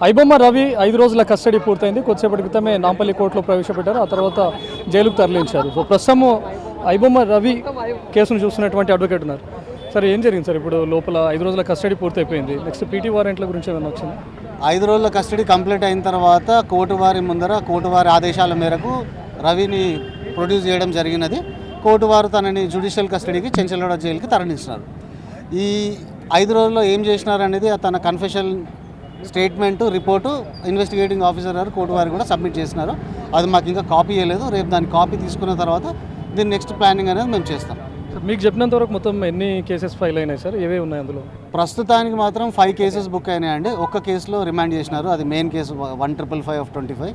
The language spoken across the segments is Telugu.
ఐబొమ్మ రవి 5 రోజుల కస్టడీ పూర్తయింది. కొద్దిసేపటి క్రితమే నాంపల్లి కోర్టులో ప్రవేశపెట్టారు. ఆ తర్వాత జైలుకు తరలించారు. సో ప్రస్తుతం ఐబొమ్మ రవి కేసును చూస్తున్నటువంటి అడ్వకేట్ ఉన్నారు. సరే, ఏం జరిగింది సార్? ఇప్పుడు లోపల 5 రోజుల కస్టడీ పూర్తయిపోయింది. నెక్స్ట్ పీటీ వారెంట్ల గురించి ఏమైనా వచ్చింది? 5 రోజుల కస్టడీ కంప్లీట్ అయిన తర్వాత కోర్టు వారి ఆదేశాల మేరకు రవిని ప్రొడ్యూస్ చేయడం జరిగినది. కోర్టు వారు తనని జ్యుడిషియల్ కస్టడీకి చెంచలగూడ జైలుకి తరలించినారు. ఈ 5 రోజుల్లో ఏం చేసినారు అనేది తన confession statement report investigating officer గారు కోర్టు వారికి కూడా సబ్మిట్ చేసినారు. అది మాకు ఇంకా కాపీ ఇవ్వలేదు. రేపు దాని కాపీ తీసుకున్న తర్వాత దీని నెక్స్ట్ ప్లానింగ్ అనేది మేము చేస్తాం. మీకు చెప్పినంత వరకు మొత్తం ఎన్ని కేసెస్ ఫైల్ అయినాయి సార్? ఏవే ఉన్నాయి అందులో? ప్రస్తుతానికి మాత్రం 5 కేసెస్ బుక్ అయినాయండి. ఒక్క కేసులో రిమాండ్ చేసినారు. అది మెయిన్ కేసు 155/25.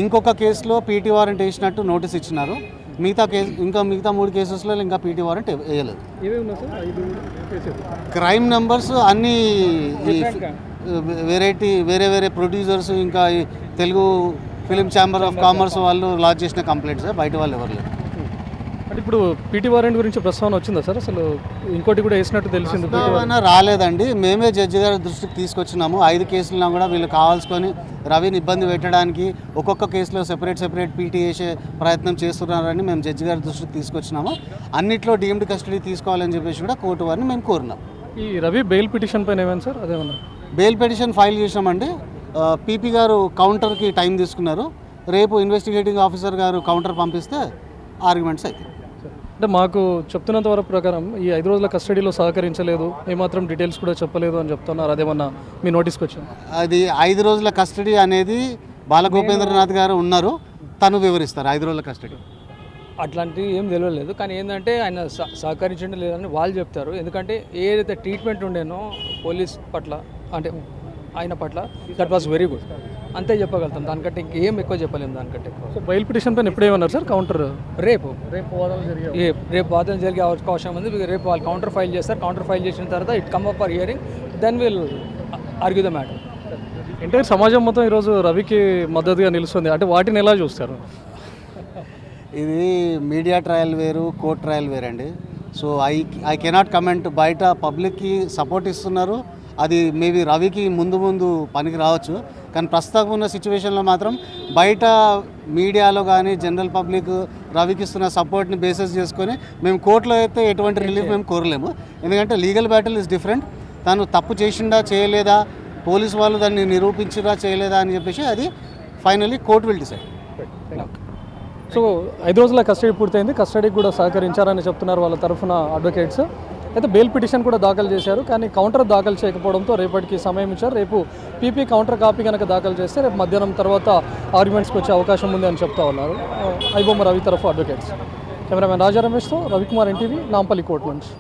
ఇంకొక కేసులో పీటీ వారెంట్ వేసినట్టు నోటీస్ ఇచ్చినారు. మిగతా 3 కేసెస్లో ఇంకా పీటీ వారెంట్ వేయలేదు. క్రైమ్ నెంబర్స్ అన్నీ వేరే ప్రొడ్యూసర్స్, ఇంకా Telugu film chamber of commerce వాళ్ళు లాంచ్ చేసిన కంప్లైంట్స్, బయట వాళ్ళు ఎవరు లేరు. అంటే ఇప్పుడు పీటీ వారెంట్ గురించి ప్రస్తావన వచ్చిందా సార్? అసలు ఇంకోటి కూడా వేసినట్టు తెలిసింది? రాలేదండి. మేమే జడ్జి గారి దృష్టికి తీసుకొచ్చినాము. 5 కేసులను కూడా వీళ్ళు కావాల్సుకొని రవిని ఇబ్బంది పెట్టడానికి ఒక్కొక్క కేసులో సెపరేట్ పీటీ వేసే ప్రయత్నం చేస్తున్నారని మేము జడ్జి గారి దృష్టికి తీసుకొచ్చినాము. అన్నిట్లో డీమ్డ్ కస్టడీ తీసుకోవాలని చెప్పేసి కూడా కోర్టు వారిని మేము కోరినాం. ఈ రవి బెయిల్ పిటిషన్ పైన ఏమైనా సార్? అదేమన్నా బెయిల్ పిటిషన్ ఫైల్ చేసినామండి. పీపీ గారు కౌంటర్కి టైం తీసుకున్నారు. రేపు ఇన్వెస్టిగేటింగ్ ఆఫీసర్ గారు కౌంటర్ పంపిస్తే ఆర్గ్యుమెంట్స్ అవుతాయి. అంటే మాకు చెప్తున్నంత వరకు ప్రకారం ఈ 5 రోజుల కస్టడీలో సహకరించలేదు, ఏమాత్రం డీటెయిల్స్ కూడా చెప్పలేదు అని చెప్తున్నారు. అదేమన్నా మీ నోటీస్కి వచ్చింది? అది 5 రోజుల కస్టడీ అనేది బాలగోపేంద్రనాథ్ గారు ఉన్నారు, తను వివరిస్తారు 5 రోజుల కస్టడీ. అట్లాంటివి ఏం తెలియలేదు. కానీ ఏంటంటే ఆయన సహకరించడం లేదని వాళ్ళు చెప్తారు. ఎందుకంటే ఏదైతే ట్రీట్మెంట్ ఉండేనో పోలీస్ పట్ల, అంటే ఆయన పట్ల, దట్ వాస్ వెరీ గుడ్, అంతే చెప్పగలుగుతాం. దానికంటే ఇంకేం ఎక్కువ చెప్పలేము. దానికంటే సో బెయిల్ పిటిషన్ పైన ఎప్పుడు ఏమన్నారు సార్? కౌంటర్ రేపు వాదన జరిగే అవకాశం ఉంది. రేపు వాళ్ళు కౌంటర్ ఫైల్ చేస్తారు. కౌంటర్ ఫైల్ చేసిన తర్వాత it come up for hearing, then will argue the matter. Entire సమాజం మొత్తం ఈరోజు రవికి మద్దతుగా నిలుస్తుంది. అంటే వాటిని ఎలా చూస్తారు? ఇది మీడియా ట్రయల్ వేరు, కోర్ట్ ట్రయల్ వేరండి. So I cannot comment. బయట పబ్లిక్కి సపోర్ట్ ఇస్తున్నారు, అది మేబీ రవికి ముందు పనికి రావచ్చు. కానీ ప్రస్తుతం ఉన్న సిచ్యువేషన్లో మాత్రం బయట మీడియాలో కానీ జనరల్ పబ్లిక్ రవికి ఇస్తున్న సపోర్ట్ని బేసెస్ చేసుకొని మేము కోర్టులో అయితే ఎటువంటి రిలీఫ్ మేము కోరలేము. ఎందుకంటే లీగల్ బ్యాటిల్ ఇస్ డిఫరెంట్. తను తప్పు చేసిందా చేయలేదా, పోలీసు వాళ్ళు దాన్ని నిరూపించిరా చేయలేదా అని చెప్పేసి అది finally court will decide. So 5 రోజుల కస్టడీ పూర్తయింది. కస్టడీకి కూడా సహకరించారని చెప్తున్నారు వాళ్ళ తరఫున అడ్వకేట్స్. అయితే బెయిల్ పిటిషన్ కూడా దాఖలు చేశారు, కానీ కౌంటర్ దాఖలు చేయకపోవడంతో రేపటికి సమయం ఇచ్చారు. రేపు పీపీ కౌంటర్ కాపీ కనుక దాఖలు చేస్తే రేపు మధ్యాహ్నం తర్వాత ఆర్గ్యుమెంట్స్కి వచ్చే అవకాశం ఉంది అని చెప్తా ఉన్నారు ఐబొమ్మ రవి తరఫు అడ్వకేట్స్. కెమెరామెన్ రాజా రమేష్తో రవికుమార్, ఎన్టీవీ, నాంపల్లి కోర్టు నుంచి.